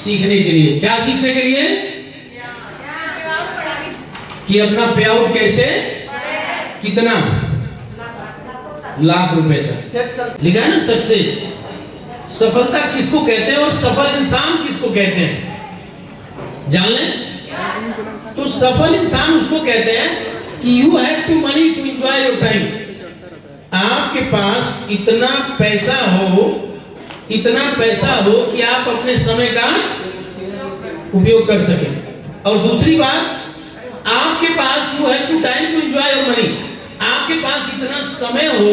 सीखने के लिए। क्या सीखने के लिए? कि अपना पे आउट कैसे, कितना, लाख रुपए तक। लिखा है ना सक्सेस। सफलता किसको कहते हैं और सफल इंसान किसको कहते हैं, जान लें? तो सफल इंसान उसको कहते हैं कि you have to money to enjoy your time. आपके पास इतना पैसा हो, इतना पैसा हो कि आप अपने समय का उपयोग कर सकें। और दूसरी बात, आपके पास you have to time to enjoy your money. आपके पास इतना समय हो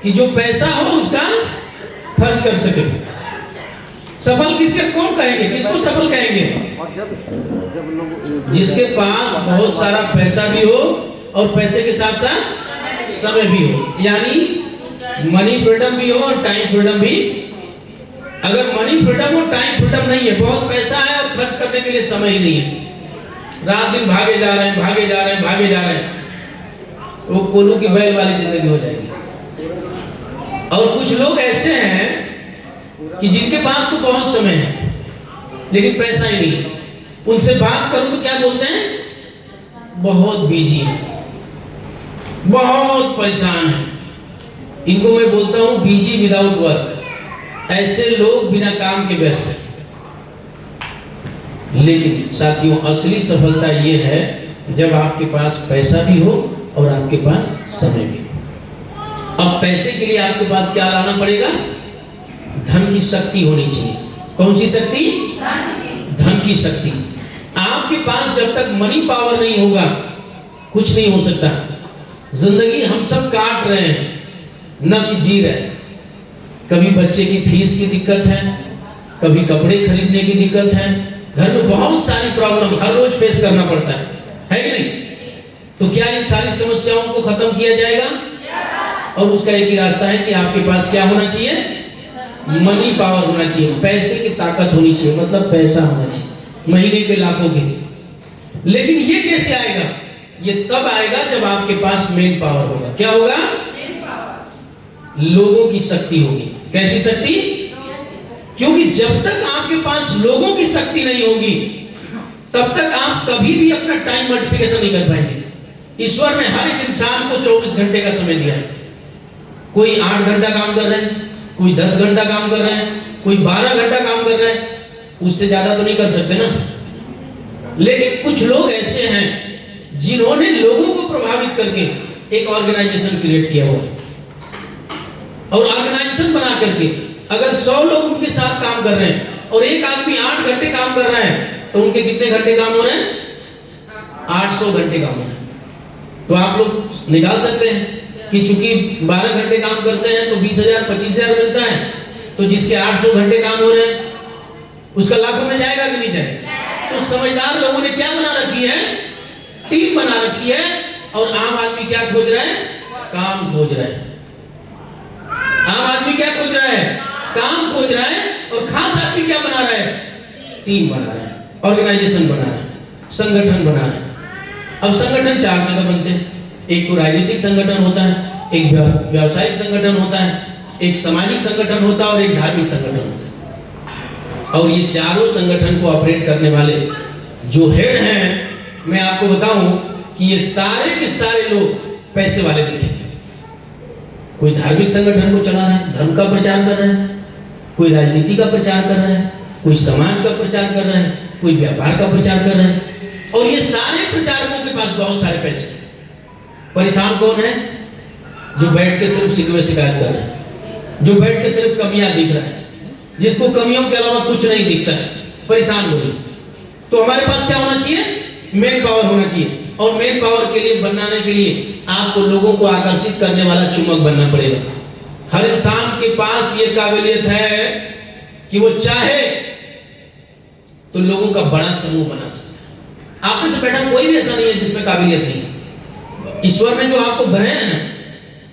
कि जो पैसा हो उसका खर्च कर सके। सफल किसके, कौन कहेंगे, किसको सफल कहेंगे? जिसके पास बहुत सारा पैसा भी हो और पैसे के साथ साथ समय भी हो, यानी मनी फ्रीडम भी हो और टाइम फ्रीडम भी। अगर मनी फ्रीडम और टाइम फ्रीडम नहीं है, बहुत पैसा है और खर्च करने के लिए समय ही नहीं है, रात दिन भागे जा रहे हैं, भागे जा रहे हैं, भागे जा रहे हैं, वो कोलू की बैल वाली जिंदगी हो जाएगी। और कुछ लोग ऐसे हैं कि जिनके पास तो बहुत समय है लेकिन पैसा ही नहीं है। उनसे बात करूं तो क्या बोलते हैं? बहुत बिजी है, बहुत परेशान है। इनको मैं बोलता हूं बिजी विदाउट वर्क। ऐसे लोग बिना काम के व्यस्त हैं। लेकिन साथियों, असली सफलता ये है जब आपके पास पैसा भी हो और आपके पास समय भी हो। अब पैसे के लिए आपके पास क्या लाना पड़ेगा? धन की शक्ति होनी चाहिए। कौन सी शक्ति? धन की शक्ति। आपके पास जब तक मनी पावर नहीं होगा कुछ नहीं हो सकता। जिंदगी हम सब काट रहे हैं, न कि जी रहे हैं। कभी बच्चे की फीस की दिक्कत है, कभी कपड़े खरीदने की दिक्कत है, घर में बहुत सारी प्रॉब्लम हर रोज फेस करना पड़ता है कि नहीं? तो क्या इन सारी समस्याओं को खत्म किया जाएगा? और उसका एक ही रास्ता है कि आपके पास क्या होना चाहिए? मनी पावर होना चाहिए, पैसे की ताकत होनी चाहिए, मतलब पैसा होना चाहिए, महीने के लाखों के। लेकिन ये कैसे आएगा? ये तब आएगा जब आपके पास मेन पावर होगा। क्या होगा? लोगों की शक्ति होगी। कैसी शक्ति? क्योंकि जब तक आपके पास लोगों की शक्ति नहीं होगी तब तक आप कभी भी अपना टाइम मल्टीप्लिकेशन नहीं कर पाएंगे। ईश्वर ने हर एक इंसान को 24 घंटे का समय दिया है। कोई 8 घंटा काम कर रहे हैं, कोई 10 घंटा काम कर रहे हैं, कोई 12 घंटा काम कर रहे हैं, उससे ज्यादा तो नहीं कर सकते ना। लेकिन कुछ लोग ऐसे हैं जिन्होंने लोगों को प्रभावित करके एक ऑर्गेनाइजेशन क्रिएट किया हुआ है। और ऑर्गेनाइजेशन बना करके अगर 100 लोग उनके साथ काम कर रहे हैं और एक आदमी 8 घंटे काम कर रहा है तो उनके कितने घंटे काम हो रहे हैं? 800 घंटे काम हो रहे हैं। तो आप लोग निकाल सकते हैं कि चूंकि 12 घंटे काम करते हैं तो 20,000 25,000 मिलता है, तो जिसके 800 घंटे काम हो रहे हैं उसका लाखों में जाएगा कि नहीं जाएगा? तो समझदार लोगों ने क्या बना रखी है? टीम बना रखी है। और आम आदमी क्या खोज रहा है? काम खोज रहा है। आम आदमी क्या खोज रहा है? काम खोज रहा है। और खास आदमी क्या बना रहा है? टीम बना रहा है, ऑर्गेनाइजेशन बना रहा है, संगठन बना रहा है। अब संगठन 4 जगह बनते हैं। एक तो राजनीतिक संगठन होता है, एक व्यावसायिक संगठन होता है, एक सामाजिक संगठन होता है और एक धार्मिक संगठन होता है। और ये चारों संगठन को ऑपरेट करने वाले जो हेड हैं, मैं आपको बताऊं कि ये सारे के सारे लोग पैसे वाले दिखेंगे। कोई धार्मिक संगठन को चला रहा है, धर्म का प्रचार कर रहा है, कोई राजनीति का प्रचार कर रहा है, कोई समाज का प्रचार कर रहा है, कोई व्यापार का प्रचार कर रहा है। और ये सारे प्रचारकों के पास बहुत सारे पैसे। परेशान कौन है? जो बैठ के सिर्फ शिकवे शिकायत कर रहा है, जो बैठ के सिर्फ कमियां दिख रहा है, जिसको कमियों के अलावा कुछ नहीं दिखता है, परेशान हो रही। तो हमारे पास क्या होना चाहिए? मेन पावर होना चाहिए। और मेन पावर के लिए बनाने के लिए आपको लोगों को आकर्षित करने वाला चुंबक बनना पड़ेगा। हर इंसान के पास ये काबिलियत है कि वो चाहे तो लोगों का बड़ा समूह बना सकता है। आप में से बैठा कोई भी ऐसा नहीं है जिसमें काबिलियत नहीं है। ईश्वर ने जो आपको बनाया है ना,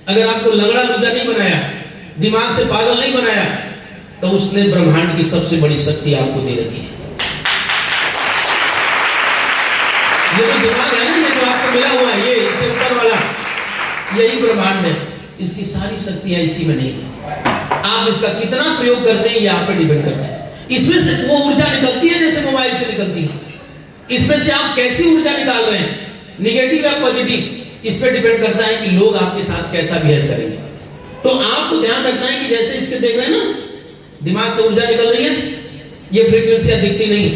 अगर आपको लंगड़ा लुजा नहीं बनाया, दिमाग से पागल नहीं बनाया, तो उसने ब्रह्मांड की सबसे बड़ी शक्ति आपको दे रखी है। ये जो दिमाग है ना, ये जो आपको मिला हुआ है, ये इससे ऊपर वाला, यही ब्रह्मांड है। इसकी सारी शक्तियां इसी में नहीं है। आप इसका कितना प्रयोग करते हैं ये आप पे डिपेंड करता है। इसमें से वो ऊर्जा निकलती है जैसे मोबाइल से निकलती है। इसमें से आप कैसी ऊर्जा निकाल रहे हैं, निगेटिव या पॉजिटिव, इस पे डिपेंड करता है कि लोग आपके साथ कैसा बिहेव करेंगे। तो आपको ध्यान रखना है कि जैसे इसके देख रहे हैं ना, दिमाग से ऊर्जा निकल रही है, ये फ्रीक्वेंसियां दिखती नहीं है,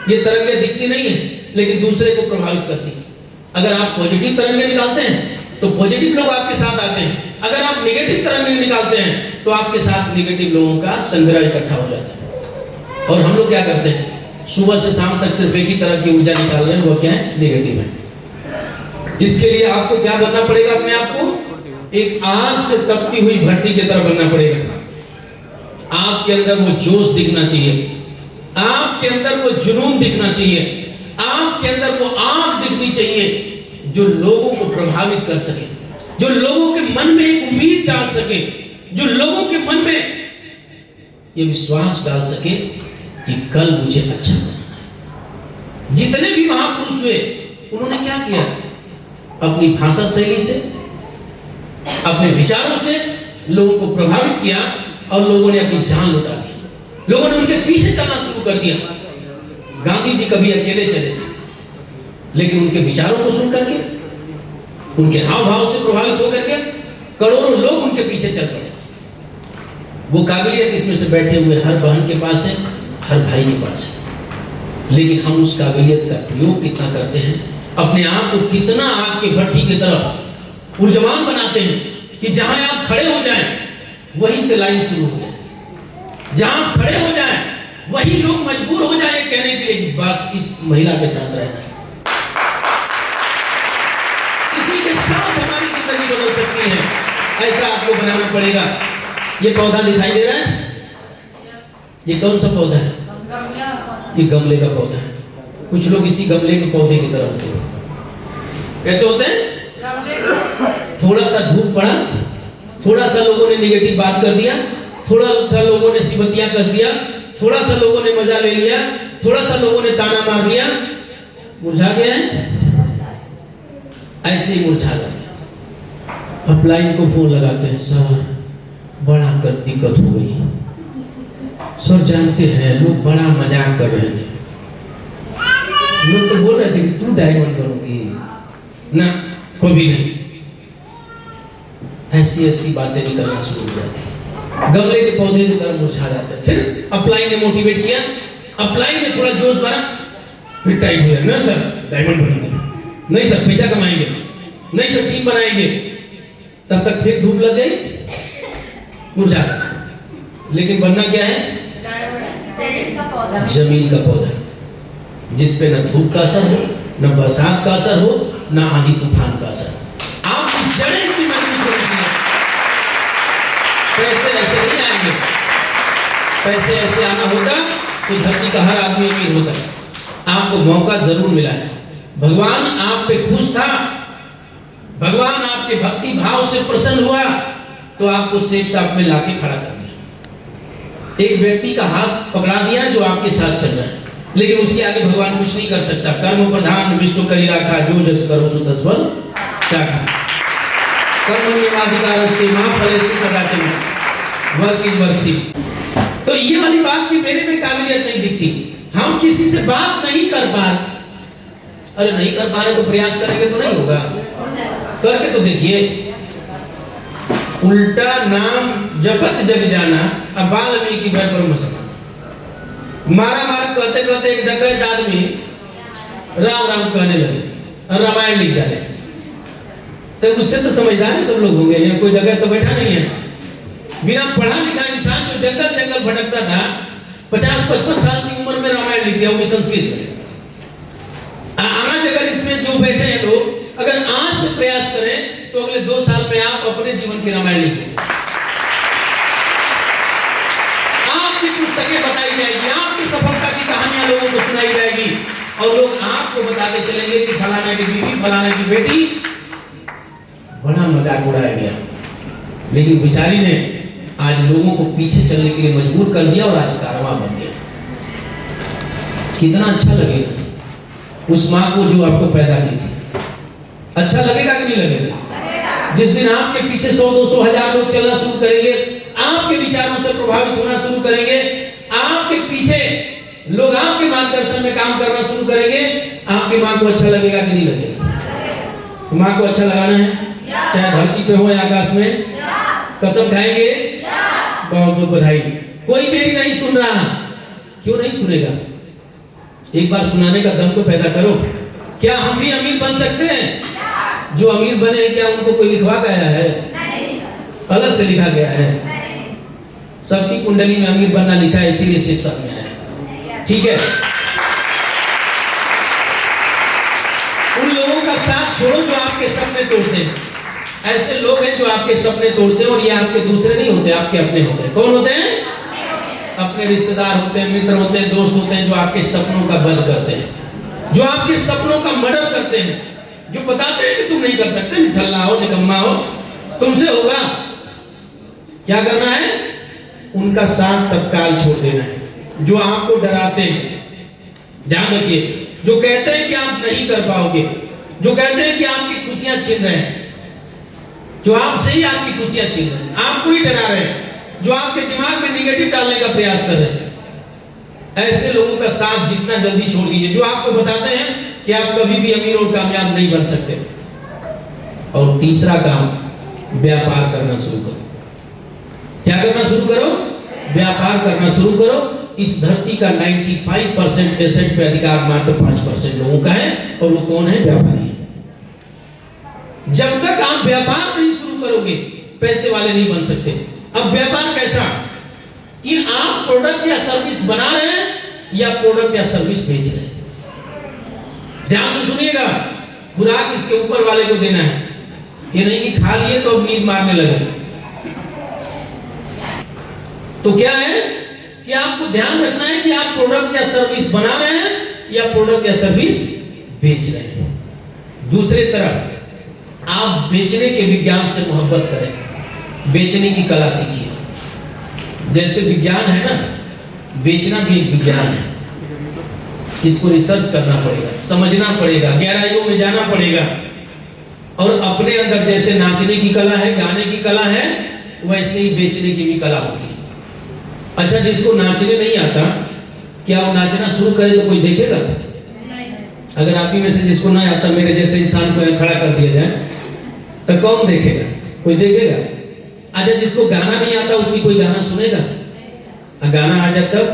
ये तरंगें दिखती नहीं है, लेकिन दूसरे को प्रभावित करती है। अगर आप पॉजिटिव तरंगें निकालते हैं तो पॉजिटिव लोग आपके साथ आते हैं, अगर आप नेगेटिव तरंगें निकालते हैं तो आपके साथ नेगेटिव लोगों का संग्रह इकट्ठा हो जाता है। और हम लोग क्या करते हैं, सुबह से शाम तक सिर्फ एक ही तरह की ऊर्जा निकाल रहे हैं, वो क्या है, नेगेटिव है। इसके लिए आपको क्या बनना पड़ेगा, अपने आप को एक आग से तपती हुई भट्टी की तरह बनना पड़ेगा। आपके अंदर वो जोश दिखना चाहिए, आपके अंदर वो जुनून दिखना चाहिए, आपके अंदर वो आग दिखनी चाहिए जो लोगों को प्रभावित कर सके, जो लोगों के मन में एक उम्मीद डाल सके, जो लोगों के मन में ये विश्वास डाल सके कि कल मुझे अच्छा बनना है। जितने भी महापुरुष हुए उन्होंने क्या किया, अपनी भाषा शैली से, अपने विचारों से लोगों को प्रभावित किया और लोगों ने अपनी जान लुटा दी, लोगों ने उनके पीछे चलना शुरू कर दिया। गांधी जी कभी अकेले चले थे, लेकिन उनके विचारों को सुन करके, उनके हाव भाव से प्रभावित होकर के करोड़ों लोग उनके पीछे चल गए। वो काबिलियत इसमें से बैठे हुए हर बहन के पास है, हर भाई के पास है, लेकिन हम उस काबिलियत का प्रयोग कितना करते हैं, अपने आप को कितना आग की भट्टी की तरह ऊर्जावान बनाते हैं कि जहां आप खड़े हो जाएं वहीं से लाइन शुरू हो जाए, जहां आप खड़े हो जाएं वही लोग मजबूर हो जाए कहने के लिए बस इस महिला के साथ रहना है, किसी के साथ हमारी जिंदगी बदल सकती है, ऐसा आपको बनाना पड़ेगा। ये पौधा दिखाई दे रहा है, ये कौन सा पौधा है, ये गमले का पौधा है। कुछ लोग इसी गमले के पौधे की तरह होते हैं। कैसे होते हैं, थोड़ा सा धूप पड़ा, थोड़ा सा लोगों ने निगेटिव बात कर दिया, थोड़ा सा लोगों ने सिबतियां कस दिया, थोड़ा सा लोगों ने मजा ले लिया, थोड़ा सा लोगों ने ताना मार दिया, मुरझा गया है, ऐसे ही मुरझा गया। अपलाइन को फोन लगाते हैं, सर बड़ा दिक्कत हो गई, सर जानते हैं लोग बड़ा मजाक कर रहे थे, लोग तो बोल रहे थे कि तू डायमंड बनोगी ना, कभी नहीं, ऐसी ऐसी बातें निकलना शुरू हो जाती, गमले के पौधे की तरह मुरझा जाते। फिर अपलाइन ने मोटिवेट किया, अपलाइन ने थोड़ा जोश भरा, फिर टाइट हो गया, ना सर डायमंड बनेंगे, नहीं सर पैसा कमाएंगे, नहीं सर टीम बनाएंगे, तब तक फिर धूप लग गई, मुरझा गया। लेकिन बनना क्या है, जमीन का पौधा, जिस पे न धूप का असर हो, न बरसात का असर हो, न आंधी तूफान का असर। आपकी जड़ें इतनी मजबूत होनी चाहिए। पैसे ऐसे नहीं आएंगे, पैसे ऐसे आना होता तो धरती का हर आदमी अमीर होता। आपको मौका जरूर मिला है, भगवान आप पे खुश था, भगवान आपके भक्ति भाव से प्रसन्न हुआ तो आपको सेफ साफ में लाके खड़ा कर दिया। एक व्यक्ति का हाथ पकड़ा दिया जो आपके साथ चल रहा है, लेकिन उसके आगे भगवान कुछ नहीं कर सकता। कर्म प्रधान विश्व करी राखा, जो जस करो सो तस फल चाखा। कर्मण्येवाधिकारस्ते मा फलेषु कदाचन वर्क इज वर्कशीट। तो ये वाली बात कि मेरे में काबिलियत नहीं दिखती, हम किसी से बात नहीं कर पा रहे, अरे नहीं कर पा रहे तो प्रयास करेंगे तो नहीं होगा, करके तो देखिए। उल्टा नाम जपत जग जाना, अब वाल्मीकि भय ब्रह्म समान। मारा मार कहते कहते एक डकैत आदमी राम राम कहने लगे और रामायण लिख डाले, तो उससे तो समझदार है सब लोग होंगे, यहाँ कोई डकैत तो बैठा नहीं है। बिना पढ़ा लिखा इंसान जो जंगल जंगल भटकता था, 50-55 साल की उम्र में रामायण लिख दिया, वो भी संस्कृत में। आज अगर इसमें जो बैठे हैं लोग, अगर आज से प्रयास करें तो अगले 2 साल में आप अपने जीवन की रामायण लिख देंगे। आपकी पुस्तकें बताई जाएगी, आपकी सफलता की कहानियां लोगों को सुनाई जाएगी और लोग आपको बताते चलेंगे कि फलाना की बीवी, फलाना की बेटी, बड़ा मजाक उड़ाया गया। लेकिन बेचारी ने आज लोगों को पीछे चलने के लिए मजबूर कर दिया और आज कारवां बन गया। कितना अच्छा लगेगा उस माँ को जो आपको पैदा की थी, अच्छा लगेगा कि नहीं लगेगा? जिस दिन आपके पीछे 100-200 हजार लोग चलना शुरू करेंगे, आपके विचारों से प्रभावित होना शुरू करेंगे, आपके पीछे लोग आपके मार्गदर्शन में काम करना शुरू करेंगे, आपकी माँ को अच्छा लगेगा कि नहीं लगेगा? माँ को अच्छा लगाना है, चाहे धरती पे हो या आकाश में। कसम खाएंगे? बहुत बहुत बधाई। कोई मेरी नहीं सुन रहा, क्यों नहीं सुनेगा? एक बार सुनाने का दम तो पैदा करो। क्या हम भी अमीर बन सकते हैं? जो अमीर बने क्या उनको कोई लिखवा के आया है? अलग से लिखा गया है। सबकी कुंडली में अमीर बनना लिखा है, इसीलिए सिर्फ सब में है। ठीक है, उन लोगों का साथ छोड़ो जो आपके सपने तोड़ते हैं। ऐसे लोग हैं जो आपके सपने तोड़ते हैं, और ये आपके दूसरे नहीं होते, आपके अपने होते हैं। कौन होते हैं? अपने रिश्तेदार होते हैं, मित्र होते हैं, दोस्त होते हैं, जो आपके सपनों का वध करते हैं, जो आपके सपनों का मर्डर करते हैं, जो बताते हैं कि तुम नहीं कर सकते, निठल्ला हो, निकम्मा हो, तुमसे होगा। क्या करना है? उनका साथ तत्काल छोड़ देना है। जो आपको डराते हैं, ध्यान रखिए, जो कहते हैं कि आप नहीं कर पाओगे, जो कहते हैं कि आपकी खुशियां छीन रहे हैं, जो आपसे ही आपकी खुशियां छीन रहे हैं, आपको ही डरा रहे हैं, जो आपके दिमाग में निगेटिव डालने का प्रयास कर रहे हैं, ऐसे लोगों का साथ जितना जल्दी छोड़ दीजिए, जो आपको बताते हैं कि आप कभी भी अमीर और कामयाब नहीं बन सकते। और तीसरा काम, व्यापार करना शुरू करो। क्या करना शुरू करो? व्यापार करना शुरू करो। इस धरती का 95% एसेट पे अधिकार मात्र 5% लोगों का है, और वो कौन है? व्यापारी। जब तक आप व्यापार नहीं शुरू करोगे, पैसे वाले नहीं बन सकते। अब व्यापार कैसा? कि आप प्रोडक्ट या सर्विस बना रहे हैं या प्रोडक्ट या सर्विस बेच रहे हैं। ध्यान से सुनिएगा, खुराक इसके ऊपर वाले को देना है, ये नहीं कि खा लिए तो अब नींद मारने लगे। तो क्या है कि आपको ध्यान रखना है कि आप प्रोडक्ट या सर्विस बना रहे हैं या प्रोडक्ट या सर्विस बेच रहे हैं। दूसरी तरफ आप बेचने के विज्ञान से मोहब्बत करें, बेचने की कला सीखिए। जैसे विज्ञान है ना, बेचना भी एक विज्ञान है। इसको रिसर्च करना पड़ेगा, समझना पड़ेगा, गहराइयों में जाना पड़ेगा। और अपने अंदर जैसे नाचने की कला है, गाने की कला है, वैसे ही बेचने की भी कला होती है। अच्छा, जिसको नाचने नहीं आता, क्या वो नाचना शुरू करे तो कोई देखेगा? अगर आप ही में से जिसको नहीं आता, मेरे जैसे इंसान को खड़ा कर दिया जाए तो कौन देखेगा? कोई देखेगा? अच्छा, जिसको गाना नहीं आता, उसकी कोई गाना सुनेगा? गाना आ जाए तब।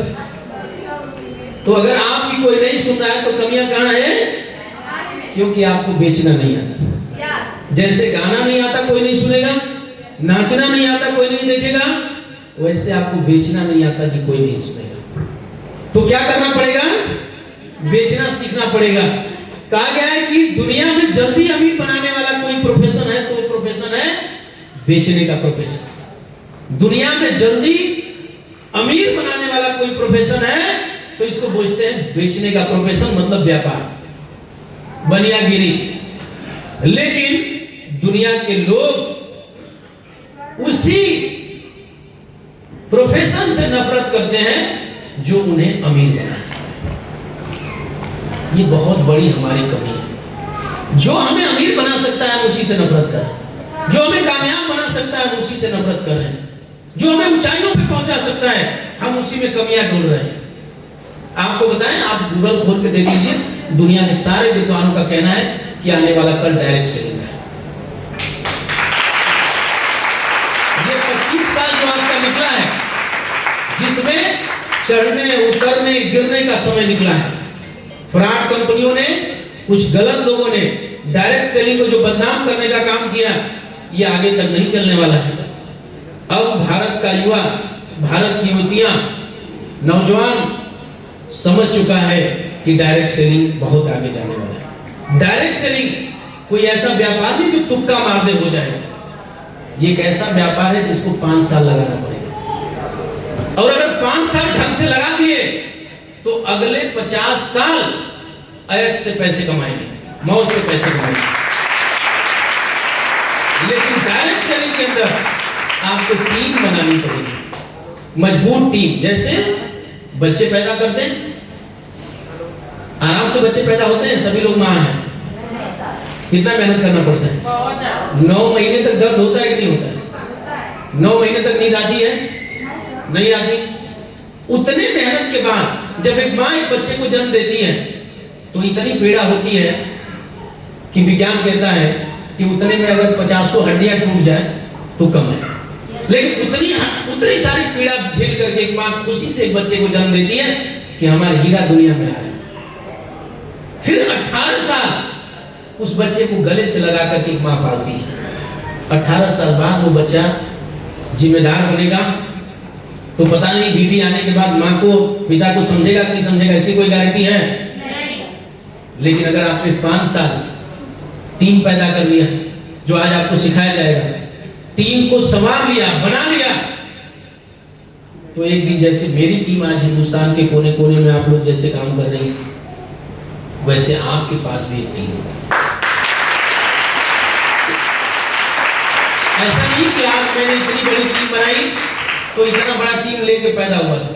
तो अगर आपकी कोई नहीं सुन रहा है तो कमियां कहाँ है? क्योंकि आपको बेचना नहीं आता। जैसे गाना नहीं आता कोई नहीं सुनेगा, नाचना नहीं आता कोई नहीं देखेगा, वैसे आपको बेचना नहीं आता जी, कोई नहीं सुनेगा। तो क्या करना पड़ेगा? बेचना सीखना पड़ेगा। कहा गया है कि दुनिया में जल्दी अमीर बनाने वाला कोई प्रोफेशन है तो वो प्रोफेशन है बेचने का प्रोफेशन। दुनिया में जल्दी अमीर बनाने वाला कोई प्रोफेशन है तो इसको बोलते हैं बेचने का प्रोफेशन, मतलब व्यापार, बनियागिरी। लेकिन दुनिया के लोग उसी प्रोफेशन से नफरत करते हैं जो उन्हें अमीर बना सकते हैं। ये बहुत बड़ी हमारी कमी है। जो हमें अमीर बना सकता है उसी से नफरत करें, जो हमें कामयाब बना सकता है उसी से नफरत करें, जो हमें ऊंचाइयों पे पहुंचा सकता है हम उसी में कमियां ढूंढ रहे हैं। आपको बताएं, आप गूगल खोल के देख लीजिए, दुनिया के सारे विद्वानों का कहना है कि आने वाला कल डायरेक्ट सेलिंग है। ये 25 साल जो आपका निकला है, जिसमें चढ़ने उतरने गिरने का समय निकला है, फ्रॉड कंपनियों ने, कुछ गलत लोगों ने डायरेक्ट सेलिंग को जो बदनाम करने का काम किया, ये आगे तक नहीं चलने वाला है। अब भारत का युवा, भारत की युवतियां, नौजवान समझ चुका है कि डायरेक्ट सेलिंग बहुत आगे जाने वाला है। डायरेक्ट सेलिंग कोई ऐसा व्यापार नहीं जो तुक्का मार दे हो जाए। ये एक ऐसा व्यापार है जिसको 5 साल लगाना पड़ेगा, और अगर 5 साल ढंग से लगा दिए तो अगले 50 साल ऐश से पैसे कमाएंगे, मौज से पैसे कमाएंगे। लेकिन डायरेक्ट सेलिंग के अंदर आपको टीम बनानी पड़ेगी, मजबूत टीम। जैसे बच्चे पैदा करते हैं, आराम से बच्चे पैदा होते हैं, सभी लोग मां हैं, कितना मेहनत करना पड़ता है। 9 महीने तक दर्द होता है कि नहीं होता है? 9 महीने तक नींद आती है? नहीं आती। उतने मेहनत के बाद जब एक माँ एक बच्चे को जन्म देती है तो इतनी पीड़ा होती है कि विज्ञान कहता है कि उतने में अगर 50 हड्डियां टूट जाए तो कम है, लेकिन उतनी सारी पीड़ा झेल करके एक माँ खुशी से एक बच्चे को जन्म देती है कि हमारा हीरा दुनिया में आ रहा है। फिर 18 साल उस बच्चे को गले से लगा करके एक माँ पालती है। 18 साल बाद वो बच्चा जिम्मेदार बनेगा तो पता नहीं बीवी आने के बाद माँ को पिता को समझेगा कि नहीं समझेगा, ऐसी कोई गारंटी है नहीं। लेकिन अगर आपने 5 साल टीम पैदा कर लिया, जो आज आपको सिखाया जाएगा, टीम को संभाल लिया, बना लिया, तो एक दिन जैसे मेरी टीम आज हिंदुस्तान के कोने कोने में आप लोग जैसे काम कर रही है, वैसे आपके पास भी एक टीम है। ऐसा नहीं कि आज मैंने इतनी बड़ी टीम बनाई तो इतना बड़ा टीम लेके पैदा हुआ था।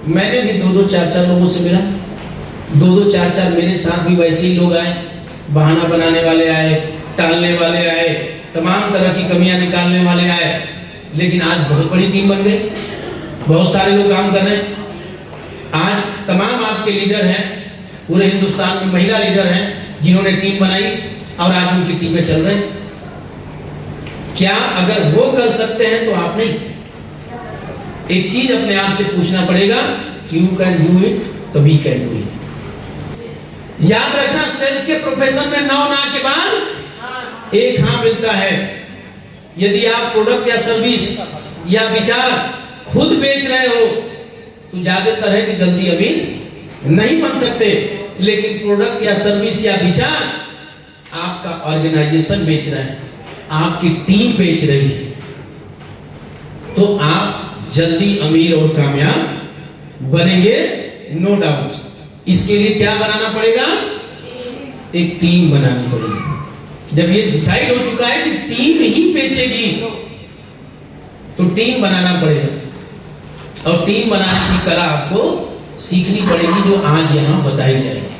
मैंने भी 2-2, 4-4 लोगों से मिला, 2-2, 4-4 मेरे साथ भी वैसे ही लोग आए, बहाना बनाने वाले आए, टालने वाले आए, तमाम तरह की कमियां निकालने वाले आए, लेकिन आज बहुत बड़ी टीम बन गई, बहुत सारे लोग काम कर रहे हैं। आज तमाम आपके लीडर हैं, पूरे हिंदुस्तान में महिला लीडर हैं जिन्होंने टीम बनाई और आज उनकी टीमें चल रही। क्या अगर वो कर सकते हैं तो आप नहीं? एक चीज अपने आप से पूछना पड़ेगा, यू कैन डू इट तो वी कैन डू इट। याद रखना, सेल्स के प्रोफेशन में 9 ना के बाद एक हाँ मिलता है। यदि आप प्रोडक्ट या सर्विस या विचार खुद बेच रहे हो तो ज्यादातर है कि जल्दी अमीर नहीं बन सकते, लेकिन प्रोडक्ट या सर्विस या विचार आपका ऑर्गेनाइजेशन बेच रहा है, आपकी टीम बेच रही है, तो आप जल्दी अमीर और कामयाब बनेंगे, नो डाउट। इसके लिए क्या बनाना पड़ेगा? एक टीम बनानी पड़ेगी। जब ये डिसाइड हो चुका है कि टीम ही बेचेगी तो टीम बनाना पड़ेगा, और टीम बनाने की कला आपको सीखनी पड़ेगी, जो आज यहाँ बताई जाएगी।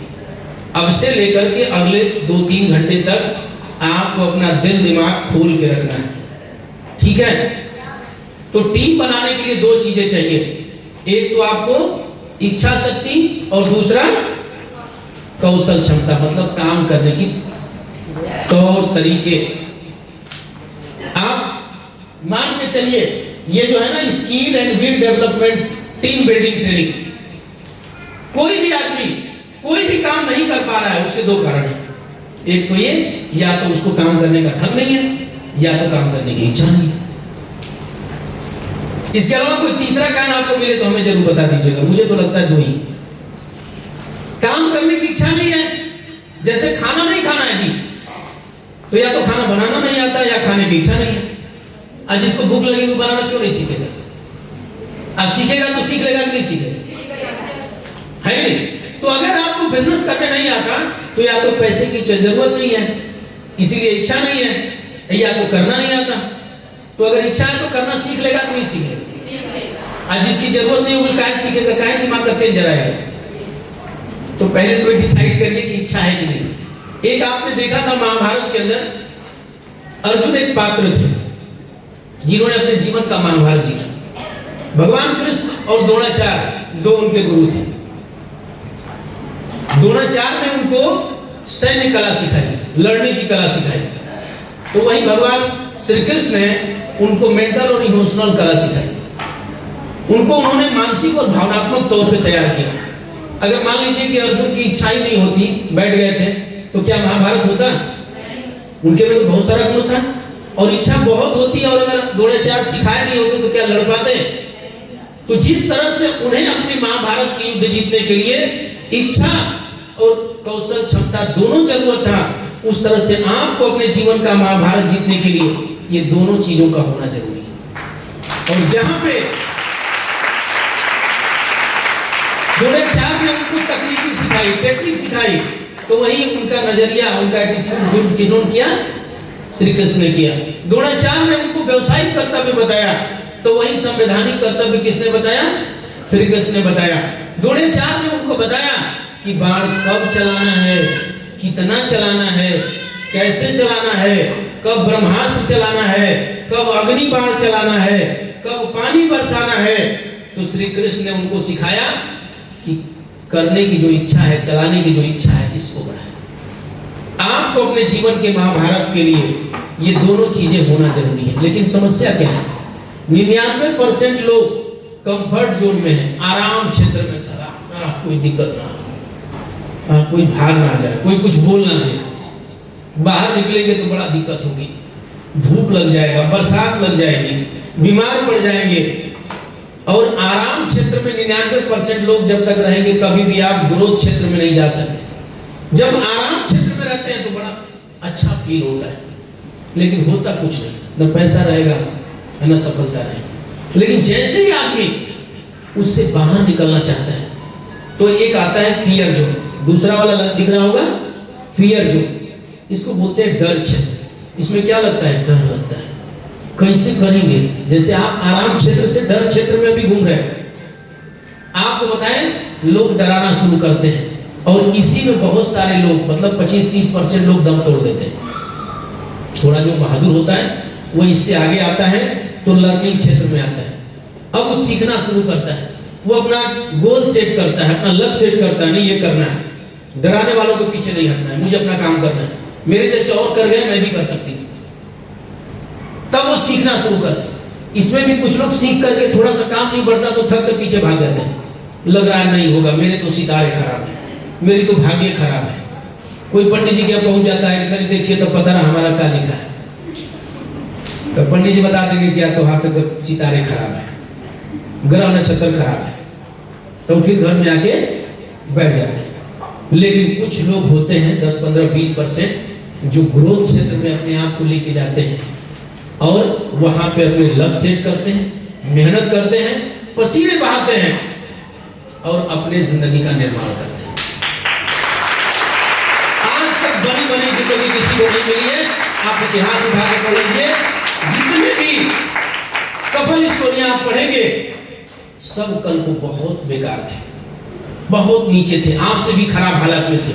अब से लेकर के अगले 2-3 घंटे तक आपको अपना दिल दिमाग खोल के रखना है, ठीक है? तो टीम बनाने के लिए 2 चीजें चाहिए, एक तो आपको इच्छा शक्ति और दूसरा कौशल क्षमता, मतलब काम करने की तौर तरीके। आप मान के चलिए, ये जो है ना skill and will development team building training, कोई भी आदमी कोई भी काम नहीं कर पा रहा है, उसके 2 कारण हैं। एक तो ये, या तो उसको काम करने का ढंग नहीं है, या तो काम करने की इच्छा नहीं है। इसके अलावा कोई तीसरा कारण आपको मिले तो हमें जरूर बता दीजिएगा। मुझे तो लगता है 2 ही। काम करने की इच्छा नहीं है, जैसे खाना नहीं खाना है जी, तो या तो खाना बनाना नहीं आता या खाने की इच्छा नहीं है। आज जिसको भूख लगेगी वो बनाना क्यों नहीं सीखेगा? आज सीखेगा तो सीख लेगा कि नहीं सीखेगा? है नहीं? तो अगर आपको बिजनेस करने नहीं आता तो या तो पैसे की जरूरत नहीं है, इसीलिए इच्छा नहीं है, या तो करना नहीं आता। तो अगर इच्छा है तो करना सीख लेगा कि नहीं सीखेगा? आज जिसकी जरूरत नहीं होगी काहे सीखेगा? काहे दिमाग का तेल जलाएगा? तो पहले तो डिसाइड करिए कि इच्छा है कि नहीं। एक आपने देखा था महाभारत के अंदर अर्जुन एक पात्र थे जिन्होंने अपने जीवन का महाभारत जीता। भगवान कृष्ण और द्रोणाचार्य 2 उनके गुरु थे। द्रोणाचार्य ने उनको सैन्य कला सिखाई, लड़ने की कला सिखाई, तो वहीं भगवान श्री कृष्ण ने उनको मेंटल और इमोशनल कला सिखाई। उनको उन्होंने मानसिक और भावनात्मक तौर पे तैयार किया। अगर मान लीजिए कि अर्जुन की इच्छा ही नहीं होती, बैठ गए थे, तो क्या महाभारत होता? उनके में तो बहुत सारा गुण था, और इच्छा बहुत होती, और अगर द्रोणाचार्य सिखाए नहीं होते तो क्या लड़ पाते? तो जिस तरह से उन्हें अपनी महाभारत की युद्ध जीतने के लिए इच्छा और कौशल क्षमता दोनों जरूरत था, उस तरह से आपको अपने जीवन का महाभारत जीतने के लिए ये दोनों चीजों का होना जरूरी है। और जहां पे द्रोणाचार्य ने उनको तकनीकी सिखाई, टेक्निक सिखाई, तो वही उनका नजरिया, उनका एटीट्यूड किन्होंने किया? श्री कृष्ण ने किया। द्रोणाचार्य ने उनको व्यवसायिक कर्तव्य बताया, तो वही संवैधानिक कर्तव्य किसने बताया? श्री कृष्ण ने बताया। द्रोणाचार्य ने उनको बताया कि बाण कब चलाना है, कितना चलाना है, कैसे चलाना है, कब ब्रह्मास्त्र चलाना है, कब अग्नि बाण चलाना है, कब पानी बरसाना है, तो श्री कृष्ण ने उनको सिखाया कि करने की जो इच्छा है, चलाने की जो इच्छा है, इसको बढ़ाएं। आपको अपने जीवन के महाभारत के लिए ये दोनों चीजें होना जरूरी है। लेकिन समस्या क्या है? 99% लोग कंफर्ट जोन में है, आराम क्षेत्र में। सदा कोई दिक्कत ना, कोई भार ना आ जाए, कोई कुछ बोल ना दे। बाहर निकलेंगे तो बड़ा दिक्कत होगी, धूप लग जाएगा, बरसात लग जाएगी, बीमार पड़ जाएंगे। और आराम क्षेत्र में 99% लोग जब तक रहेंगे, कभी भी आप ग्रोथ क्षेत्र में नहीं जा सकते। जब आराम क्षेत्र में रहते हैं तो बड़ा अच्छा फील होता है, लेकिन होता कुछ नहीं, न पैसा रहेगा न सफलता रहेगी। लेकिन जैसे ही आदमी उससे बाहर निकलना चाहता है तो एक आता है फियर जोन, दूसरा वाला दिख रहा होगा फियर जोन, इसको बोलते हैं डर क्षेत्र। इसमें क्या लगता है? डर लगता है। कैसे करेंगे? जैसे आप आराम क्षेत्र से डर क्षेत्र में अभी घूम रहे हैं, आपको बताएं लोग डराना शुरू करते हैं, और इसी में बहुत सारे लोग, मतलब 25-30% लोग दम तोड़ देते हैं। थोड़ा जो बहादुर होता है वो इससे आगे आता है तो लर्निंग क्षेत्र में आता है। अब वो सीखना शुरू करता है, वो अपना गोल सेट करता है, अपना लक्ष्य सेट करता है, नहीं ये करना है, डराने वालों के पीछे नहीं हटना है, मुझे अपना काम करना है, मेरे जैसे और कर गए मैं भी कर सकती हूँ। तब वो सीखना शुरू करते हैं। इसमें भी कुछ लोग सीख करके थोड़ा सा काम नहीं बढ़ता तो थक कर पीछे भाग जाते हैं, लग रहा है नहीं होगा, मेरे तो सितारे खराब है, मेरी तो भाग्य खराब है। कोई पंडित जी के यहाँ पहुंच जाता है, कहीं देखिए तो पता ना हमारा क्या लिखा है, तो पंडित जी बता देंगे क्या तो हाथ तक सितारे खराब है, ग्रह नक्षत्र खराब है, तो फिर घर में आके बैठ जाते हैं। लेकिन कुछ लोग होते हैं 10, 15, 20% जो ग्रोथ क्षेत्र में अपने आप को लेके जाते हैं और वहां पे अपने लक्ष्य सेट करते हैं, मेहनत करते हैं, पसीने बहाते हैं और अपने जिंदगी का निर्माण करते हैं। आज तक बनी बनी जिंदगी किसी को नहीं मिली है। आप इतिहास उठा के पढ़ लीजिए, जितने भी सफल स्टोरियां आप पढ़ेंगे सब कल को बहुत बेकार थे, बहुत नीचे थे, आपसे भी खराब हालत में थे,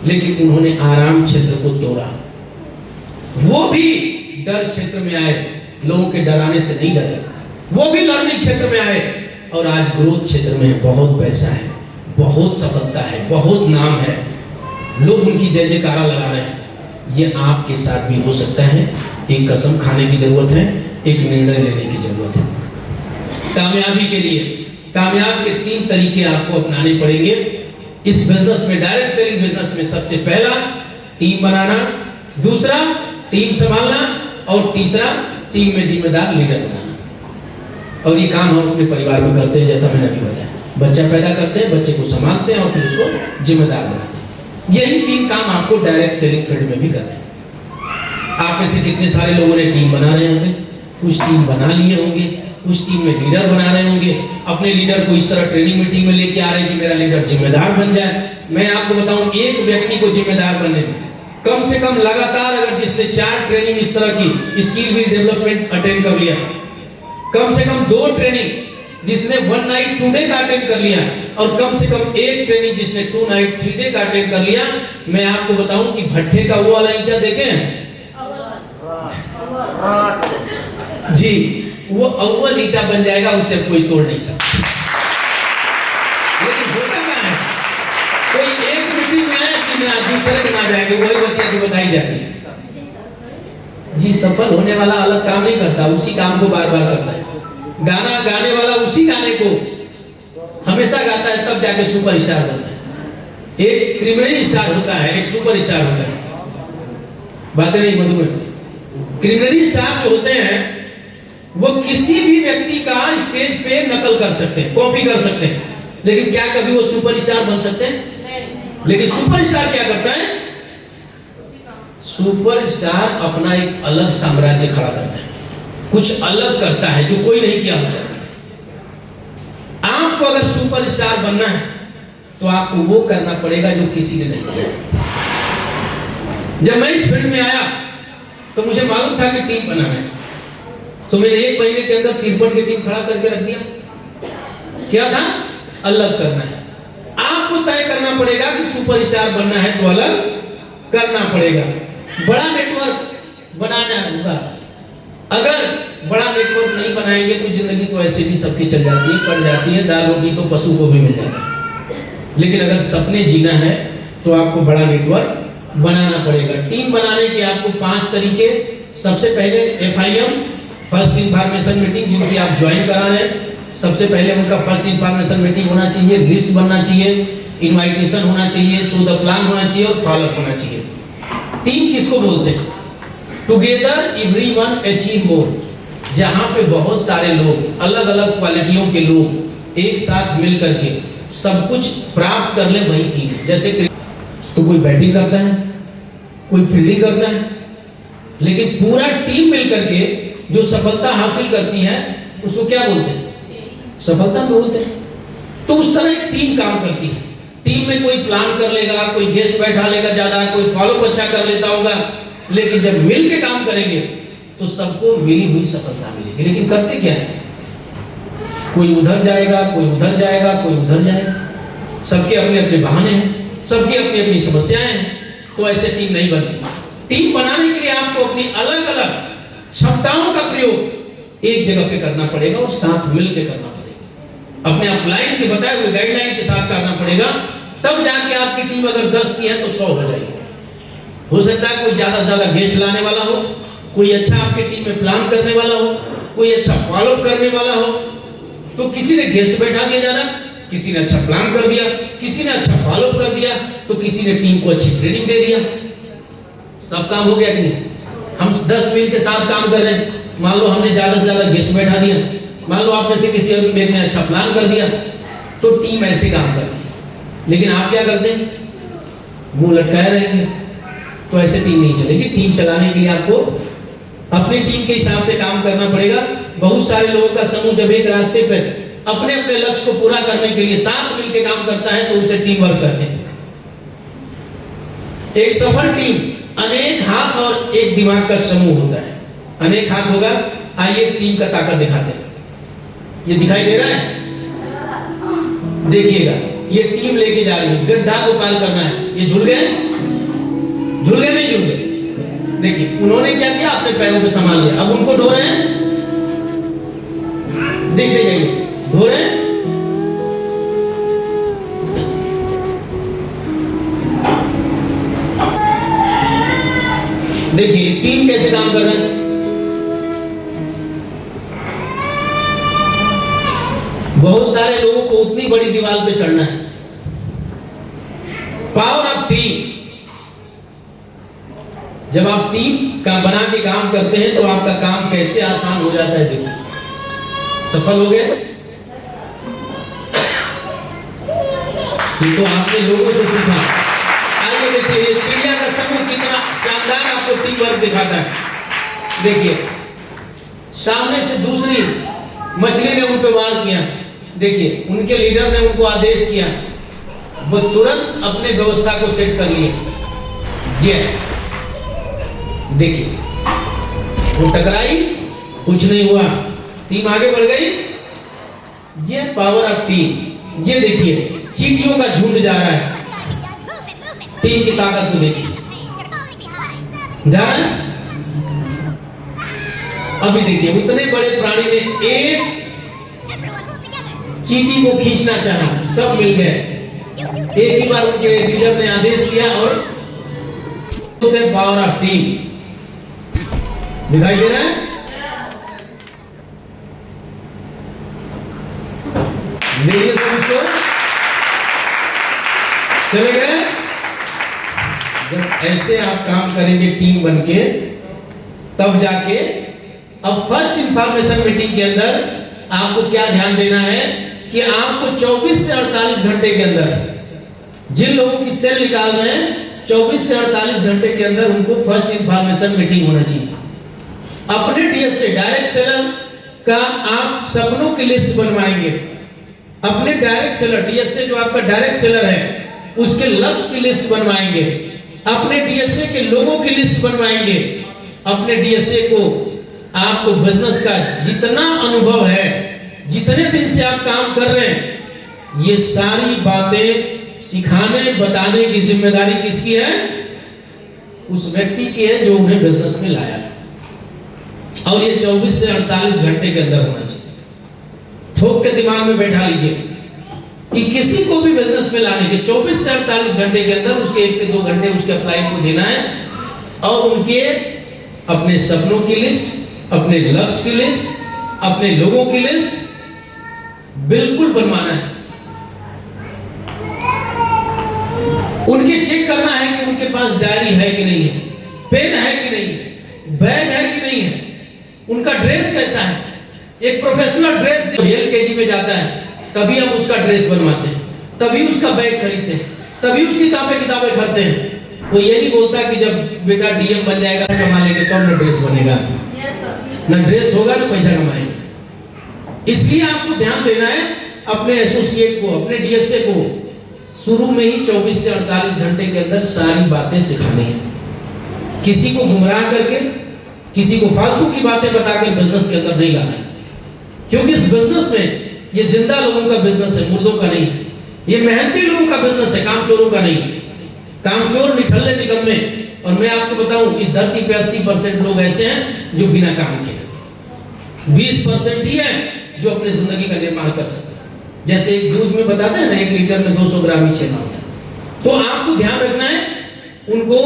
लेकिन उन्होंने आराम क्षेत्र को तोड़ा। वो भी डर क्षेत्र में आए, लोगों के डराने से नहीं डरे, वो भी लर्निंग क्षेत्र में आए और आज ग्रोथ क्षेत्र में बहुत पैसा है, बहुत सफलता है, बहुत नाम है, लोग उनकी जय जयकारा लगा रहे हैं। ये आपके साथ भी हो सकता है। एक कसम खाने की जरूरत है, एक निर्णय लेने की जरूरत है। कामयाबी के लिए कामयाब के 3 तरीके आपको अपनाने पड़ेंगे इस बिजनेस में, डायरेक्ट सेलिंग बिजनेस में। सबसे पहला टीम बनाना, दूसरा टीम संभालना और तीसरा टीम में जिम्मेदार लीडर बनाना। और ये काम हम अपने परिवार में करते हैं, जैसा मैंने अभी बताया। बच्चा पैदा करते हैं, बच्चे को संभालते हैं और फिर उसको जिम्मेदार बनाते हैं। यही 3 काम आपको डायरेक्ट सेलिंग फील्ड में भी करना है। आप में से कितने सारे लोगों ने टीम बना रहे होंगे, कुछ टीम बना लिए होंगे, कुछ टीम में लीडर बना रहे होंगे, अपने लीडर को इस तरह ट्रेनिंग मीटिंग में लेके आ रहे हैं कि मेरा लीडर जिम्मेदार बन जाए। मैं आपको बताऊं, एक व्यक्ति को जिम्मेदार बनने में कम से कम लगातार अगर जिसने 4 ट्रेनिंग इस तरह की स्किल भी डेवलपमेंट अटेंड कर लिया, कम से कम 2 ट्रेनिंग जिसने 1 नाइट 2 डे का अटेंड कर लिया और कम से कम 1 ट्रेनिंग जिसने 2 नाइट 3 डे का अटेंड कर लिया, मैं आपको बताऊं कि भट्ठे का वो वाला ईंटा देखें जी, वो अव्वल ईंटा बन जाएगा, उसे कोई तोड़ नहीं सकता। लेकिन होता क्या है, कोई एक मीटिंग में आया कि ना दूसरे में ना जाएंगे, वही बतिया जो बताई जाती है जी। सफल होने वाला अलग काम नहीं करता, उसी काम को बार बार करता है। गाना गाने वाला उसी गाने को हमेशा गाता है, तब जाके सुपर स्टार बनता है। एक क्रिमिनल स्टार होता है, एक सुपर स्टार होता है। बातें नहीं मधु में, क्रिमिनल स्टार जो होते हैं वो किसी भी व्यक्ति का स्टेज पे नकल कर सकते हैं, कॉपी कर सकते हैं, लेकिन क्या कभी वो सुपरस्टार बन सकते हैं? लेकिन सुपरस्टार क्या करता है? सुपरस्टार अपना एक अलग साम्राज्य खड़ा करता है, कुछ अलग करता है जो कोई नहीं किया होता। आपको अगर सुपरस्टार बनना है तो आपको वो करना पड़ेगा जो किसी ने नहीं किया। जब मैं इस फील्ड में आया तो मुझे मालूम था कि टीम बनाना है, तो मैंने 1 महीने के अंदर 53 की टीम खड़ा करके रख दिया। क्या था? अलग करना है। आपको तय करना पड़ेगा कि सुपरस्टार बनना है तो अलग करना पड़ेगा। बड़ा नेटवर्क बनाना होगा, अगर बड़ा नेटवर्क नहीं बनाएंगे तो जिंदगी तो ऐसे भी सबकी चल जाती है, कट जाती है, दाल रोटी तो पशु को भी मिल जाता है। लेकिन अगर सपने जीना है तो आपको बड़ा नेटवर्क बनाना पड़ेगा। टीम बनाने के आपको 5 तरीके। सबसे पहले FIM, फर्स्ट इंफॉर्मेशन मीटिंग, जिनकी आप ज्वाइन करा रहे हैं, सबसे पहले उनका फर्स्ट इंफॉर्मेशन मीटिंग होना चाहिए, लिस्ट बनना चाहिए, इनवाइटेशन होना चाहिए, सो द प्लान होना चाहिए और फॉलोअप होना चाहिए। टीम किसको बोलते हैं? Together everyone achieve more. जहां पे बहुत सारे लोग, अलग अलग क्वालिटियों के लोग एक साथ मिल करके सब कुछ प्राप्त कर ले, वही टीम। जैसे तो कोई बैटिंग करता है, कोई फील्डिंग करता है, लेकिन पूरा टीम मिल करके जो सफलता हासिल करती है उसको क्या बोलते हैं? सफलता बोलते हैं। तो उस तरह एक टीम काम करती है। टीम में कोई प्लान कर लेगा, कोई गेस्ट बैठा लेगा ज्यादा, कोई फॉलोअप अच्छा कर लेता होगा, लेकिन जब मिल के काम करेंगे तो सबको मिली हुई सफलता मिलेगी। लेकिन करते क्या है? कोई उधर जाएगा, कोई उधर जाएगा, कोई उधर जाएगा। सबके अपने अपने बहाने हैं, सबकी अपनी अपनी समस्याएं हैं, तो ऐसे टीम नहीं बनती। टीम बनाने के लिए आपको अपनी अलग अलग क्षमताओं का प्रयोग एक जगह पे करना पड़ेगा और साथ मिल के करना पड़ेगा। अपने अपलाइन के बताए हुए गाइडलाइन के साथ करना पड़ेगा, तब जाके आपकी टीम अगर 10 की है तो 100 हो जाएगी। हो सकता है कोई ज्यादा से ज्यादा गेस्ट लाने वाला हो, कोई अच्छा आपकी टीम में प्लान करने वाला हो, कोई अच्छा फॉलोअप करने वाला हो, तो किसी ने गेस्ट बैठा दिया ज्यादा, किसी ने अच्छा प्लान कर दिया, किसी ने अच्छा फॉलोअप कर दिया, तो किसी ने टीम को अच्छी ट्रेनिंग दे दिया। सब काम हो गया कि नहीं? हम 10 मिल के साथ काम कर रहे हैं, मान लो हमने ज्यादा से ज्यादा गेस्ट बैठा दिया, मान लो आप में से किसी एक ने अच्छा प्लान कर दिया, तो टीम ऐसे काम करती है। लेकिन आप क्या करते हैं? मुंह लटकाए रहेंगे, तो ऐसे टीम नहीं चलेगी। टीम चलाने के लिए आपको अपनी टीम के हिसाब से काम करना पड़ेगा। बहुत सारे लोगों का समूह जब एक रास्ते पर अपने अपने लक्ष्य को पूरा करने के लिए साथ मिलकर काम करता है तो उसे टीम वर्क कहते हैं। एक सफल टीम अनेक हाथ और एक दिमाग का समूह होता है। अनेक हाथ होगा, आइए टीम का ताकत दिखाते हैं। ये दिखाई दे रहा है? देखिएगा, ये टीम लेके जा रही है, गड्ढा को पार करना है। ये झूल गए? झूल गए नहीं झूल गए? देखिए उन्होंने क्या किया, अपने पैरों पे संभाल लिया। अब उनको ढो रहे हैं, देखते जाइए, ढो रहे हैं। देखिए टीम कैसे काम कर रहे हैं। बहुत सारे लोगों को उतनी बड़ी दीवार पे चढ़ना है। Power of team. जब आप टीम का बना के काम करते हैं तो आपका काम कैसे आसान हो जाता है। देखिए सफल हो गए, ये तो आपने लोगों से सीखा। आइए देखिए ये चिड़िया का समूह कितना शानदार आपको टीम वर्क दिखाता है। देखिए सामने से दूसरी मछली ने उन पे वार किया, देखिए उनके लीडर ने उनको आदेश किया, वो तुरंत अपने व्यवस्था को सेट कर लिए। ये देखिए वो टकराई, कुछ नहीं हुआ, टीम आगे बढ़ गई। ये पावर ऑफ टीम। ये देखिए चींटियों का झुंड जा रहा है, टीम की ताकत को देखिए जा रहा है। अभी देखिए उतने बड़े प्राणी ने एक चींटी को खींचना चाहा, सब मिल गए। एक ही बार उनके लीडर ने आदेश किया और पावर ऑफ टीम दिखाई दे रहा है। देखिए सब इसको चले गए। जब ऐसे आप काम करेंगे टीम बनके, तब जाके अब फर्स्ट इंफॉर्मेशन मीटिंग के अंदर आपको क्या ध्यान देना है कि आपको 24 से 48 घंटे के अंदर जिन लोगों की सेल निकाल रहे हैं, 24 से 48 घंटे के अंदर उनको फर्स्ट इंफॉर्मेशन मीटिंग होना चाहिए। अपने डीएस से डायरेक्ट सेलर का आप सपनों की लिस्ट बनवाएंगे। अपने डायरेक्ट सेलर डीएस से जो आपका डायरेक्ट सेलर है उसके लक्ष्य की लिस्ट बनवाएंगे। अपने डीएसए के लोगों की लिस्ट बनवाएंगे। अपने डीएसए को आपको बिजनेस का जितना अनुभव है, जितने दिन से आप काम कर रहे हैं, ये सारी बातें सिखाने बताने की जिम्मेदारी किसकी है? उस व्यक्ति की है जो उन्हें बिजनेस में लाया। और ये 24 से 48 घंटे के अंदर होना चाहिए। ठोक के दिमाग में बैठा लीजिए कि किसी को भी बिजनेस में लाने के 24 से 48 घंटे के अंदर उसके 1 से 2 घंटे उसके अप्लाई को देना है और उनके अपने सपनों की लिस्ट, अपने लक्ष्य की लिस्ट, अपने लोगों की लिस्ट बिल्कुल बनवाना है। उनके चेक करना है कि उनके पास डायरी है कि नहीं है, पेन है कि नहीं है, बैग है कि नहीं है, उनका ड्रेस कैसा है। एक प्रोफेशनल ड्रेस LKG में जाता है तभी हम उसका ड्रेस बनवाते हैं, तभी उसका बैग खरीदते हैं, तभी उसकी किताबें खरीदते हैं। कोई ये नहीं बोलता कि जब बेटा DM बन जाएगा कमा लेंगे तब ना ड्रेस बनेगा, ना ड्रेस होगा ना पैसा कमाएंगे। इसलिए आपको ध्यान देना है अपने एसोसिएट को, अपने DSA को शुरू में ही 24 से 48 घंटे के अंदर सारी बातें सिखानी है। किसी को गुमराह करके, किसी को फालतू की बातें बताकर बिजनेस के अंदर नहीं लाना है, क्योंकि इस बिजनेस में ये जिंदा लोगों का बिजनेस है, मुर्दों का नहीं है। ये मेहनती लोगों का बिजनेस है, कामचोरों का नहीं। कामचोर निठल्ले निकम्मे। और मैं आपको बताऊं इस धरती पे 80% लोग ऐसे हैं जो बिना काम के, 20% ही है जो अपनी जिंदगी का निर्माण कर सकते हैं। जैसे एक दूध में बताते हैं ना 1 लीटर में 200 ग्राम ही छेना होता है। तो आपको ध्यान रखना है, उनको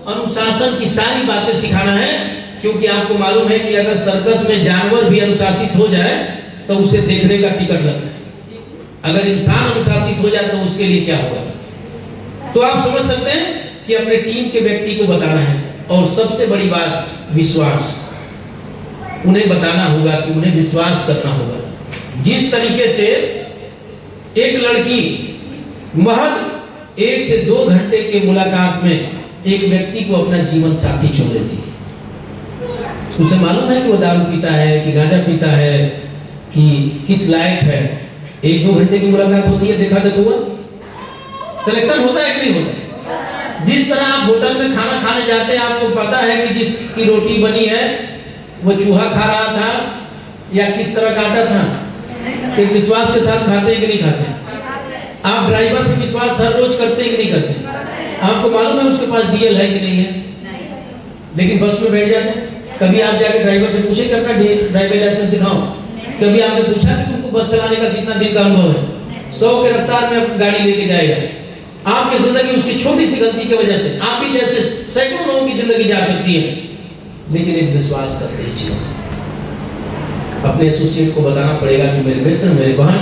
अनुशासन की सारी बातें सिखाना है, क्योंकि आपको मालूम है कि अगर सर्कस में जानवर भी अनुशासित हो जाए तो उसे देखने का टिकट लगता है। अगर इंसान अनुशासित हो जाए तो उसके लिए क्या होगा। तो आप समझ सकते हैं कि अपने टीम के व्यक्ति को बताना है। और सबसे बड़ी बात विश्वास, उन्हें बताना होगा कि उन्हें विश्वास करना होगा। जिस तरीके से एक लड़की महज 1 से 2 घंटे के मुलाकात में एक व्यक्ति को अपना जीवन साथी चुन लेती है। उसे मालूम है कि वो दारू पीता है कि गांजा पीता है कि किस लायक है। 1-2 घंटे की मुलाकात होती है, देखा हुआ सिलेक्शन होता है कि नहीं होता है। जिस तरह आप होटल में खाना खाने जाते हैं, आपको पता है कि जिसकी रोटी बनी है वो चूहा खा रहा था या किस तरह काटा था। एक विश्वास के साथ खाते हैं कि नहीं खाते। आप ड्राइवर पे विश्वास हर रोज करते हैं कि नहीं करते। आपको मालूम है उसके पास DL है कि नहीं है, लेकिन बस में बैठ जाते हैं। कभी आप जाके ड्राइवर से पूछे कि अपना ड्राइवर लाइसेंस दिखाओ। कभी आपने पूछा कि तुमको बस चलाने का कितना दिन का अनुभव है। 100 के रफ्तार में गाड़ी लेके जाएगा। आपकी जिंदगी उसकी छोटी सी गलती की वजह से, आप भी जैसे सैकड़ों लोगों की जिंदगी जा सकती है। लेकिन एक विश्वास करते ही जीवन। अपने एसोसिएट को बताना पड़ेगा कि मेरे मित्र, मेरे बहन,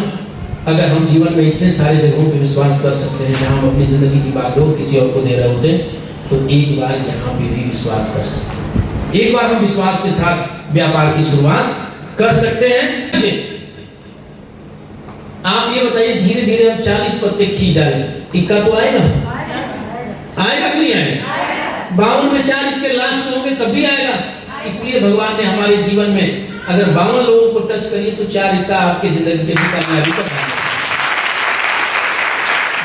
अगर हम जीवन में इतने सारे जगहों पे विश्वास कर सकते हैं जहां हम अपनी जिंदगी की बात और किसी और को दे रहे होते हैं, तो एक बार यहाँ पे भी विश्वास कर सकते हैं। एक बार हम विश्वास के साथ व्यापार की शुरुआत कर सकते हैं। आप ये बताइए, धीरे धीरे हम 40 पत्ते खींच डालें, इक्का तो आएगा? आएगा कि नहीं आएगा? 52 में 4 इक्के लास्ट में होंगे तब भी आएगा। इसलिए भगवान ने हमारे जीवन में अगर 52 लोगों को टच करिए तो 4 इक्का आपके जिंदगी के भी कामयाबी का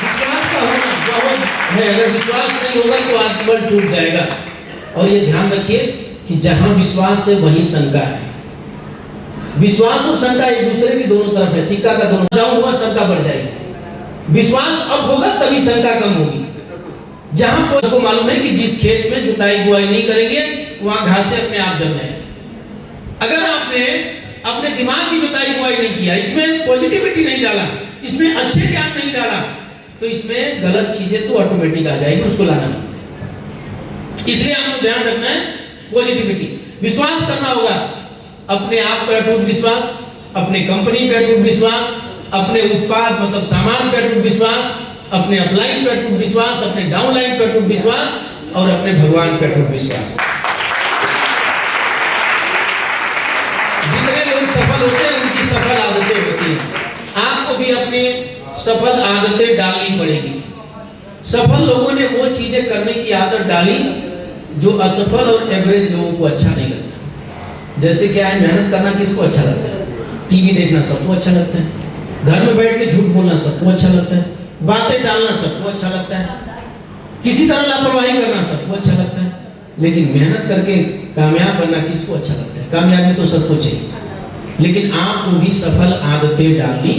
विश्वास का होना बहुत है। अगर विश्वास नहीं होगा तो आत्मबल टूट जाएगा। और ये ध्यान रखिए कि जहां विश्वास है वहीं शंका है। विश्वास और शंका एक दूसरे की दोनों तरफ है, सिक्का का दोनों डाउन हुआ शंका बढ़ जाएगी। विश्वास अब होगा तभी शंका कम होगी। जहां को मालूम है कि जिस खेत में जुताई बुआई नहीं करेंगे वहां घासें अपने आप जम जाएंगी। अगर आपने अपने दिमाग की जुताई बुआई नहीं किया, इसमें पॉजिटिविटी नहीं डाला, इसमें अच्छे ज्ञान नहीं डाला, तो इसमें गलत चीजें तो ऑटोमेटिक आ जाएगी, उसको लाना नहीं। इसलिए आपको ध्यान रखना है पॉजिटिविटी। विश्वास करना होगा अपने आप पे अटूट विश्वास, अपने कंपनी पे अटूट विश्वास, अपने उत्पाद मतलब सामान पे अटूट विश्वास, अपने अपलाइन पे अटूट विश्वास, अपने डाउनलाइन पे अटूट विश्वास और अपने भगवान पे अटूट विश्वास। जितने लोग सफल होते हैं उनकी सफल आदतें होती हैं। आपको भी अपनी सफल आदतें डालनी पड़ेगी। सफल लोगों ने वो चीजें करने की आदत डाली जो असफल और एवरेज लोगों को अच्छा नहीं लगता। जैसे क्या है, मेहनत करना किसको अच्छा लगता है? टीवी देखना सबको अच्छा लगता है, घर में बैठ के झूठ बोलना सबको अच्छा लगता है, बातें टालना सबको अच्छा लगता है, किसी तरह लापरवाही करना सबको अच्छा लगता है। लेकिन मेहनत करके कामयाब बनना किसको अच्छा लगता है? कामयाबी तो सबको चाहिए, लेकिन आपको भी सफल आदतें डालनी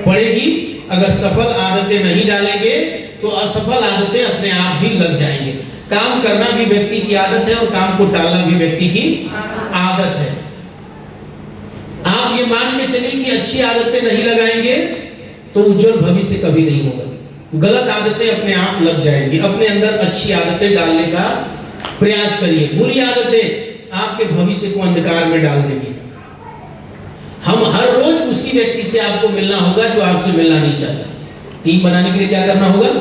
पड़ेगी। अगर सफल आदतें नहीं डालेंगे तो असफल आदतें अपने आप भी लग जाएंगे। काम करना भी व्यक्ति की आदत है और काम को टालना भी व्यक्ति की आदत है। आप ये मान के चलिए कि अच्छी आदतें नहीं लगाएंगे तो उज्जवल भविष्य कभी नहीं होगा। गलत आदतें अपने आप लग जाएंगी। अपने अंदर अच्छी आदतें डालने का प्रयास करिए। बुरी आदतें आपके भविष्य को अंधकार में डाल देंगी। हम हर रोज उसी व्यक्ति से आपको मिलना होगा जो आपसे मिलना नहीं चाहता। टीम बनाने के लिए क्या करना होगा?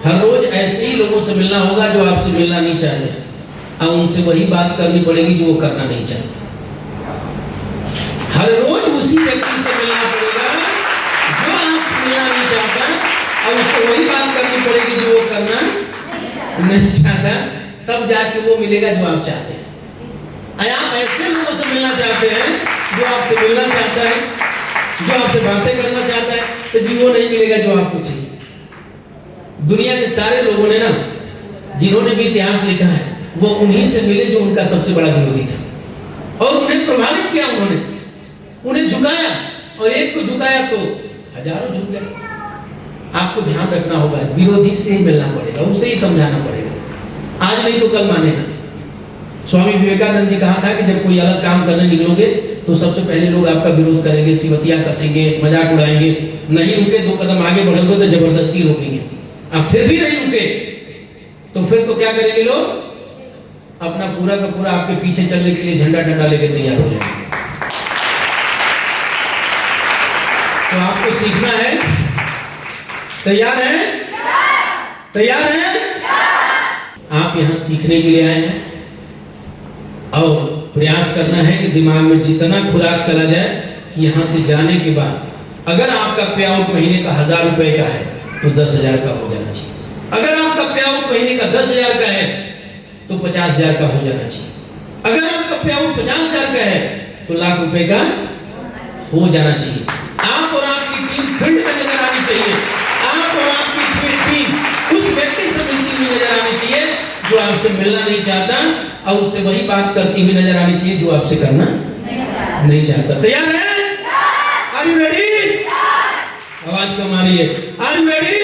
हर रोज ऐसे ही लोगों से मिलना होगा जो आपसे मिलना नहीं चाहते, और उनसे वही बात करनी पड़ेगी जो वो करना नहीं चाहते। हर रोज उसी व्यक्ति से मिलना पड़ेगा जो आपसे मिलना नहीं चाहता, और उससे वही बात करनी पड़ेगी जो वो करना नहीं चाहता, तब जाके वो मिलेगा जो आप चाहते हैं। आप ऐसे लोगों से मिलना चाहते हैं जो आपसे मिलना चाहता है, जो आपसे बातें करना चाहता है, तो जी वो नहीं मिलेगा जो आपको चाहिए। दुनिया के सारे लोगों ने ना, जिन्होंने भी इतिहास लिखा है, वो उन्हीं से मिले जो उनका सबसे बड़ा विरोधी था, और उन्हें प्रभावित किया, उन्हें झुकाया, और एक को झुकाया तो हजारों झुक गए। आपको ध्यान रखना होगा, विरोधी से ही मिलना पड़ेगा, उसे ही समझाना पड़ेगा। आज नहीं तो कल मानेगा। स्वामी विवेकानंद जी कहा था कि जब कोई अलग काम करने निकलोगे तो सबसे पहले लोग आपका विरोध करेंगे, सिवतियां कसेंगे, मजाक उड़ाएंगे। नहीं रुके, 2 कदम आगे बढ़ोगे तो जबरदस्ती रोकेंगे। अब फिर भी नहीं रुके तो फिर तो क्या करेंगे लोग? अपना पूरा का पूरा आपके पीछे चलने के लिए झंडा डंडा लेके तैयार हो जाएंगे। तो आपको सीखना है। तैयार है? तैयार है? आप यहाँ सीखने के लिए आए हैं, और प्रयास करना है कि दिमाग में जितना खुराक चला जाए कि यहाँ से जाने के बाद अगर आपका पे आउट महीने का 1000 रुपए का है तो 10,000 का हो जाना चाहिए। अगर आपका पे आउट महीने का 10,000 का है तो 50,000 का हो जाना चाहिए। अगर आपका पे आउट 50,000 का है तो लाख रुपए का हो जाना चाहिए। आप और आपकी टीम फील्ड में नजर आनी चाहिए। आप और आपकी टीम उस व्यक्ति से मिलती हुई नजर आनी चाहिए जो आपसे मिलना नहीं चाहता, और उससे वही बात करती हुई नजर आनी चाहिए जो आपसे करना नहीं चाहता। तैयार है? Are you ready? आवाज कम आ रही है। Are you ready?